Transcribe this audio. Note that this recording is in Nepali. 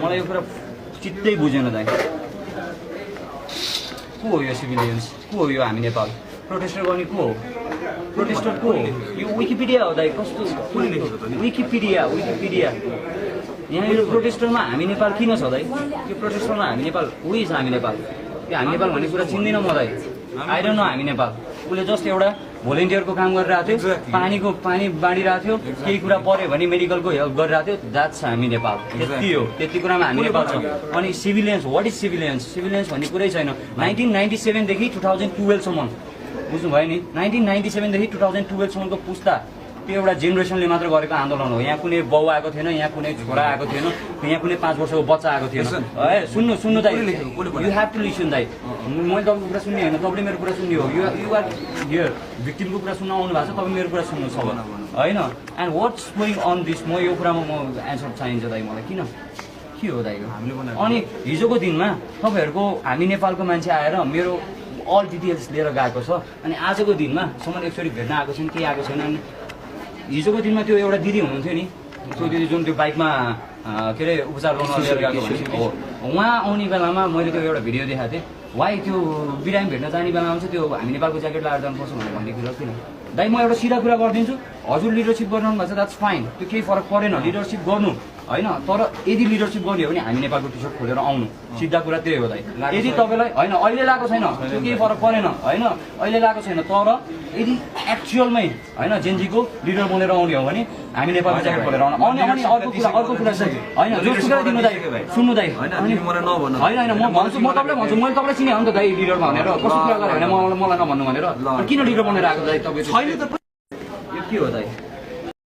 मलाई यो कुरा चित्तै बुझेन दाइ को हो यो सिभिलियन्स को हो यो हामी नेपाल प्रोटेस्टर गर्ने को हो प्रोटेस्टर को हो यो विकिपिडिया हो दाइ कस्तो विकिपिडिया यहाँ यो प्रोटेस्टरमा हामी नेपाल किन छ दाइ यो प्रोटेस्टरमा हामी नेपाल उही छ हामी नेपाल यो हामी नेपाल भन्ने कुरा चिन्दिनँ म दाइ आई डोन्ट नो हामी नेपाल उसले जस्ट एउटा भोलिन्टियरको काम गरिरहेको थियो पानी बाँडिरहेको थियो केही कुरा पर्यो भने मेडिकलको हेल्प गरिरहेको थियो द्याट्स हामी नेपाल त्यति हो त्यति कुरामा हामी नेपाल छौँ अनि सिभिलियन्स वाट इज सिभिलियन्स भन्ने कुरै छैन 1997 देखि 2012 सम्म बुझ्नुभयो नि 1997 देखि 2012 सम्मको पुस्ता त्यो एउटा जेनेरेसनले मात्र गरेको आन्दोलन हो यहाँ कुनै बाउ आएको थिएन यहाँ कुनै छोरा आएको थिएन यहाँ कुनै 5 वर्षको बच्चा आएको थिएन है सुन्नु दाइ यु हेभ टु लिसन दाइ मैले तपाईँको कुरा सुन्ने होइन तपाईँले मेरो कुरा सुन्ने हो यु आर हियर भिक्टिमको कुरा सुन्न आउनु भएको छ तपाईँ मेरो कुरा सुन्नु छ होइन and what's going on this म यो कुरामा म एन्सर चाहिन्छ दाइ मलाई किन के हो दाइ अनि हिजोको दिनमा तपाईँहरूको हामी नेपालको मान्छे आएर मेरो अल डिटेल्स लिएर गएको छ अनि आजको दिनमा सम्म एकचोटि भेट्न आएको छैन केही आएको छैन अनि हिजोको दिनमा त्यो एउटा दिदी हुनुहुन्थ्यो नि त्यो दिदी जुन त्यो बाइकमा के अरे उपचार गर्न लिएर गएको हो उहाँ आउने बेलामा मैले त्यो एउटा भिडियो देखाएको थिएँ वाइ त्यो बिरामी भेट्न जाने बेलामा चाहिँ त्यो हामी नेपालको ज्याकेट लगाएर जानुपर्छ भनेर भन्ने कुरा किन दाइ म एउटा सिधा कुरा गरिदिन्छु हजुर लिडरसिप गर्नु भएको छ द्याट्स फाइन त्यो केही फरक परेन लिडरसिप गर्नु होइन तर यदि लिडरसिप गर्ने हो भने हामी नेपालको टी सर्ट खोलेर आउनु सिधा कुरा त्यही हो दाइ यदि तपाईँलाई होइन अहिले लगाएको छैन त्यो केही फरक परेन होइन अहिले लगाएको छैन तर यदि एक्चुअलमै होइन जेनजीको लिडर बनेर आउने हो भने हामी नेपालको ज्याकेट खोलेर आउनु अनि अर्को कुरा चाहिँ होइन जो कुरा दिनु दाइ सुन्नु दाइ होइन म भन्छु म तपाईँलाई भन्छु मैले तपाईँलाई चिने हो नि त दाइ लिडर भनेर कस्तो कुरा गरेँ भने मलाई नभन्नु भनेर किन लिडर बनेर आएको दाइ तपाईँ यो के हो दाइ